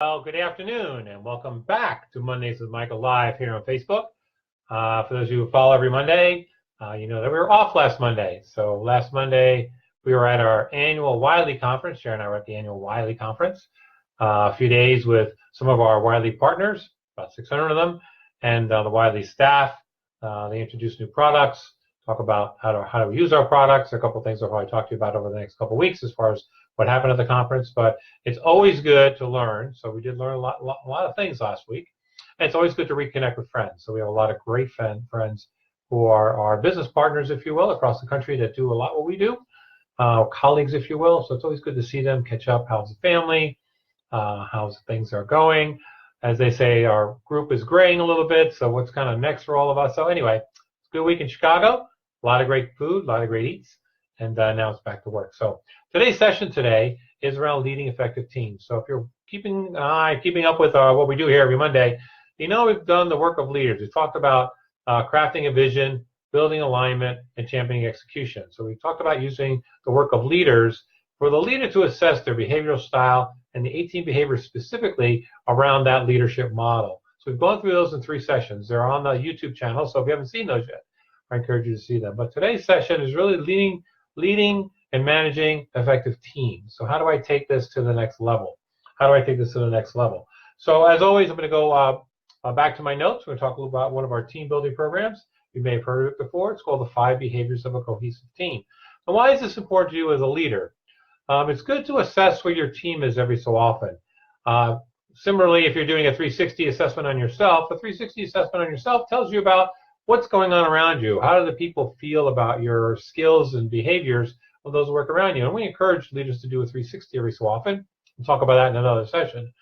Well, good afternoon, and welcome back to Mondays with Michael Live here on Facebook. For those of you who follow every Monday, you know that we were off last Monday. So last Monday, we were at our annual Wiley Conference. Sharon and I were at the annual Wiley Conference. A few days with some of our Wiley partners, about 600 of them, and the Wiley staff. They introduced new products, talk about how to use our products. A couple of things I'll probably talk to you about over the next couple of weeks as far as what happened at the conference, but it's always good to learn. So we did learn a lot of things last week. And it's always good to reconnect with friends. So we have a lot of great friends who are our business partners, if you will, across the country that do a lot what we do, colleagues, if you will. So it's always good to see them, catch up. How's the family? How's things are going? As they say, our group is graying a little bit. So what's kind of next for all of us? So anyway, it's a good week in Chicago. A lot of great food, a lot of great eats. And now it's back to work. So today's session is around leading effective teams. So if you're keeping up with what we do here every Monday, you know we've done the work of leaders. We've talked about crafting a vision, building alignment, and championing execution. So we've talked about using the work of leaders for the leader to assess their behavioral style and the 18 behaviors specifically around that leadership model. So we've gone through those in 3 sessions. They're on the YouTube channel, so if you haven't seen those yet, I encourage you to see them. But today's session is really leading and managing effective teams. So how do I take this to the next level? So as always, I'm going to go back to my notes. We're going to talk a little about one of our team building programs. You may have heard of it before. It's called the 5 Behaviors of a Cohesive Team. So why is this important to you as a leader? It's good to assess where your team is every so often. Similarly, if you're doing a 360 assessment on yourself, a 360 assessment on yourself tells you about what's going on around you. How do the people feel about your skills and behaviors of those who work around you? And we encourage leaders to do a 360 every so often. We'll talk about that in another session.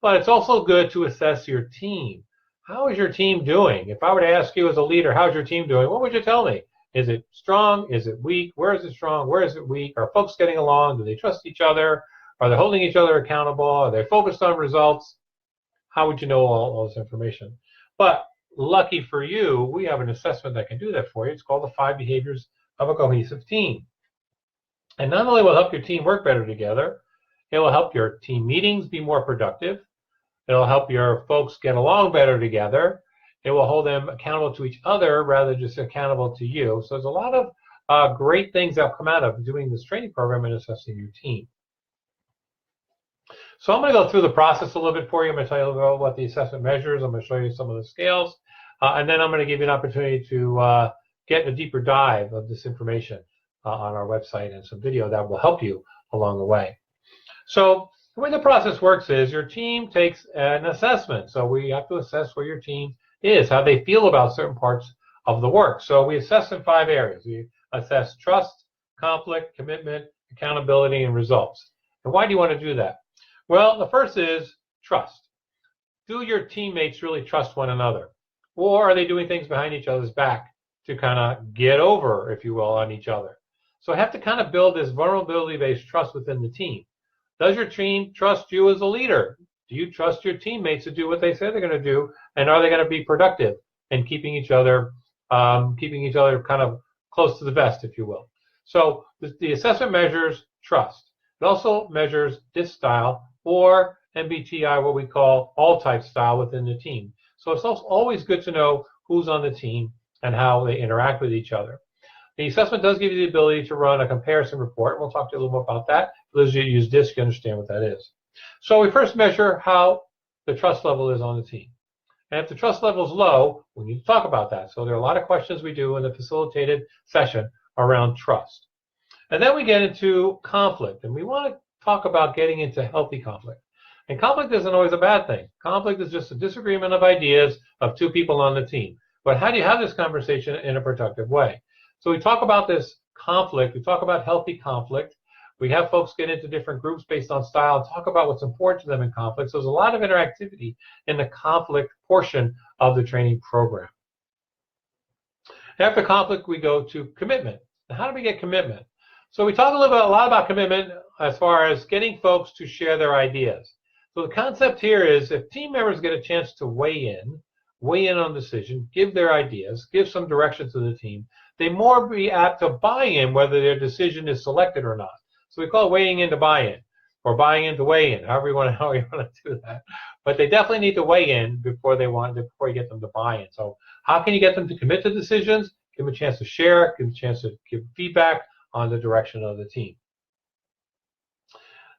But it's also good to assess your team. How is your team doing? If I were to ask you as a leader, how's your team doing? What would you tell me? Is it strong? Is it weak? Where is it strong? Where is it weak? Are folks getting along? Do they trust each other? Are they holding each other accountable? Are they focused on results? How would you know all this information? But lucky for you, we have an assessment that can do that for you. It's called the 5 Behaviors of a Cohesive Team. And not only will it help your team work better together, it will help your team meetings be more productive. It'll help your folks get along better together. It will hold them accountable to each other rather than just accountable to you. So there's a lot of great things that come out of doing this training program and assessing your team. So I'm going to go through the process a little bit for you. I'm going to tell you a little bit about what the assessment measures. I'm going to show you some of the scales. And then I'm going to give you an opportunity to get a deeper dive of this information on our website and some video that will help you along the way. So the way the process works is your team takes an assessment. So we have to assess where your team is, how they feel about certain parts of the work. So we assess in 5 areas. We assess trust, conflict, commitment, accountability, and results. And why do you want to do that? Well, the first is trust. Do your teammates really trust one another? Or are they doing things behind each other's back to kind of get over, if you will, on each other? So I have to kind of build this vulnerability-based trust within the team. Does your team trust you as a leader? Do you trust your teammates to do what they say they're going to do? And are they going to be productive and keeping each other kind of close to the vest, if you will? So the assessment measures trust. It also measures DISC style or MBTI, what we call all-type style within the team. So it's also always good to know who's on the team and how they interact with each other. The assessment does give you the ability to run a comparison report. We'll talk to you a little more about that. For those of you who use DISC, you understand what that is. So we first measure how the trust level is on the team. And if the trust level is low, we need to talk about that. So there are a lot of questions we do in the facilitated session around trust. And then we get into conflict. And we want to talk about getting into healthy conflict. And conflict isn't always a bad thing. Conflict is just a disagreement of ideas of 2 people on the team. But how do you have this conversation in a productive way? So we talk about this conflict. We talk about healthy conflict. We have folks get into different groups based on style and talk about what's important to them in conflict. So there's a lot of interactivity in the conflict portion of the training program. After conflict, we go to commitment. Now, how do we get commitment? So we talk a lot about commitment as far as getting folks to share their ideas. So the concept here is if team members get a chance to weigh in on decision, give their ideas, give some direction to the team, they more be apt to buy in whether their decision is selected or not. So we call it weighing in to buy-in. or buying in to weigh in, however you want to do that. But they definitely need to weigh in before you get them to buy in. So how can you get them to commit to decisions? Give them a chance to share, give them a chance to give feedback on the direction of the team.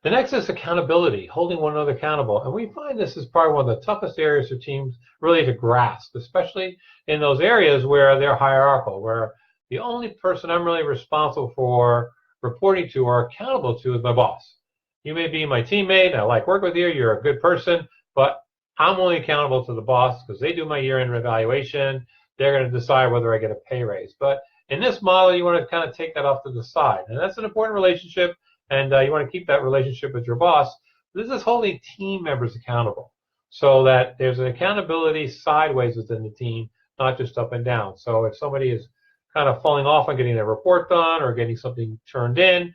The next is accountability, holding one another accountable. And we find this is probably one of the toughest areas for teams really to grasp, especially in those areas where they're hierarchical, where the only person I'm really responsible for reporting to or accountable to is my boss. You may be my teammate, I like working with you, you're a good person, but I'm only accountable to the boss because they do my year-end evaluation. They're going to decide whether I get a pay raise. But in this model, you want to kind of take that off to the side. And that's an important relationship, and you want to keep that relationship with your boss. This is holding team members accountable so that there's an accountability sideways within the team, not just up and down. So if somebody is kind of falling off on getting their report done or getting something turned in,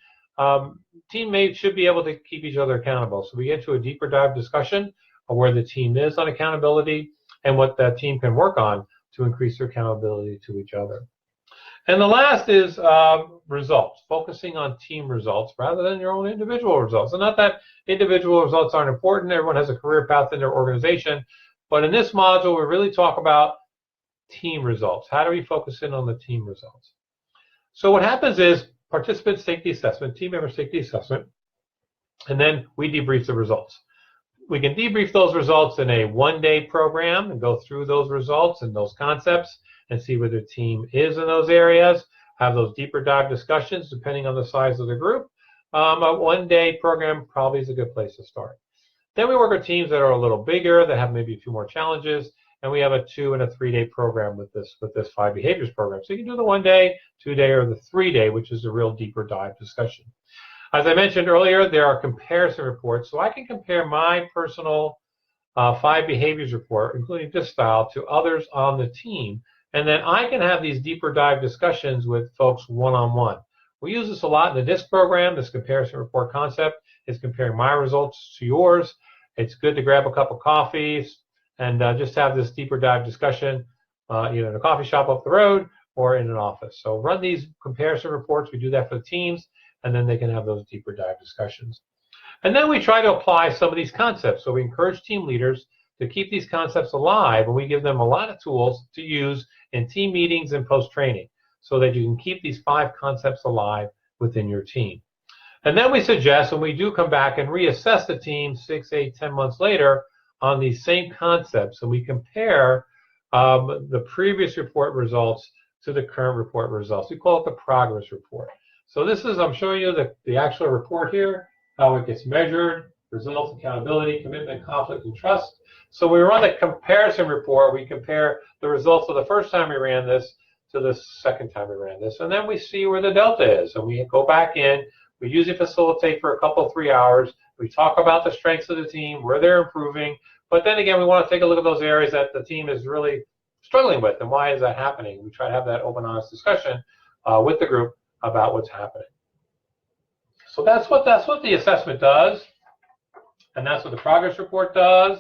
teammates should be able to keep each other accountable. So we get to a deeper dive discussion of where the team is on accountability and what that team can work on to increase their accountability to each other. And the last is results, focusing on team results rather than your own individual results. And not that individual results aren't important. Everyone has a career path in their organization. But in this module, we really talk about team results. How do we focus in on the team results? So what happens is participants take the assessment, team members take the assessment, and then we debrief the results. We can debrief those results in a one-day program and go through those results and those concepts and see where the team is in those areas, have those deeper dive discussions depending on the size of the group. A one-day program probably is a good place to start. Then we work with teams that are a little bigger, that have maybe a few more challenges, and we have a 2- and 3-day program with this 5 behaviors program. So you can do the 1-day, 2-day, or the 3-day, which is a real deeper dive discussion. As I mentioned earlier, there are comparison reports, so I can compare my personal 5 behaviors report, including this style, to others on the team, and then I can have these deeper dive discussions with folks one-on-one. We use this a lot in the DISC program. This comparison report concept is comparing my results to yours. It's good to grab a cup of coffee and just have this deeper dive discussion, either in a coffee shop up the road or in an office. So run these comparison reports. We do that for the teams, and then they can have those deeper dive discussions. And then we try to apply some of these concepts. So we encourage team leaders to keep these concepts alive, and we give them a lot of tools to use in team meetings and post-training so that you can keep these 5 concepts alive within your team. And then we suggest when we do come back and reassess the team 6, 8, 10 months later on these same concepts, and we compare the previous report results to the current report results. We call it the progress report. So this is, I'm showing you the actual report here, how it gets measured, results, accountability, commitment, conflict, and trust. So we run a comparison report. We compare the results of the first time we ran this to the second time we ran this, and then we see where the delta is. And we go back in. We usually facilitate for a couple, 3 hours. We talk about the strengths of the team, where they're improving. But then again, we want to take a look at those areas that the team is really struggling with, and why is that happening? We try to have that open, honest discussion with the group about what's happening. So that's what the assessment does, and that's what the progress report does,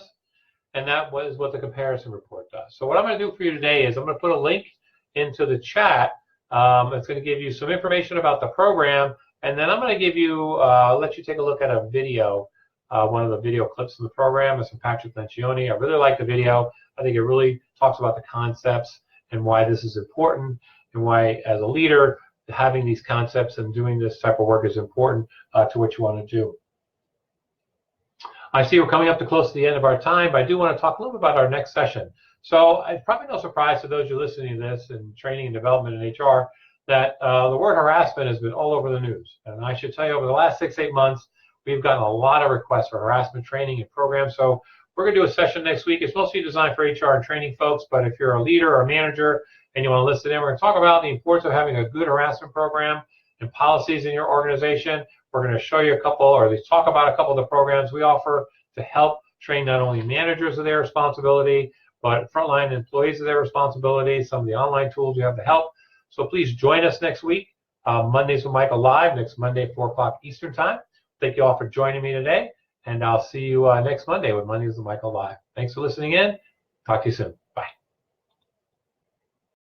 and that was what the comparison report does. So what I'm going to do for you today is I'm going to put a link into the chat. It's going to give you some information about the program, and then I'm going to give you, let you take a look at a video, one of the video clips from the program. It's from Patrick Lencioni. I really like the video. I think it really talks about the concepts and why this is important, and why, as a leader, having these concepts and doing this type of work is important to what you want to do. I see we're coming up to close to the end of our time, but I do want to talk a little bit about our next session. So it's probably no surprise to those who are listening to this in training and development in HR that the word harassment has been all over the news. And I should tell you, over the last 6, 8 months, we've gotten a lot of requests for harassment training and programs. So we're going to do a session next week. It's mostly designed for HR and training folks, but if you're a leader or a manager and you want to listen in, we're going to talk about the importance of having a good harassment program and policies in your organization. We're going to show you a couple, or at least talk about a couple of the programs we offer to help train not only managers of their responsibility, but frontline employees of their responsibility, some of the online tools you have to help. So please join us next week, Mondays with Michael Live, next Monday, 4 o'clock Eastern Time. Thank you all for joining me today, and I'll see you next Monday with Mondays with Michael Live. Thanks for listening in. Talk to you soon.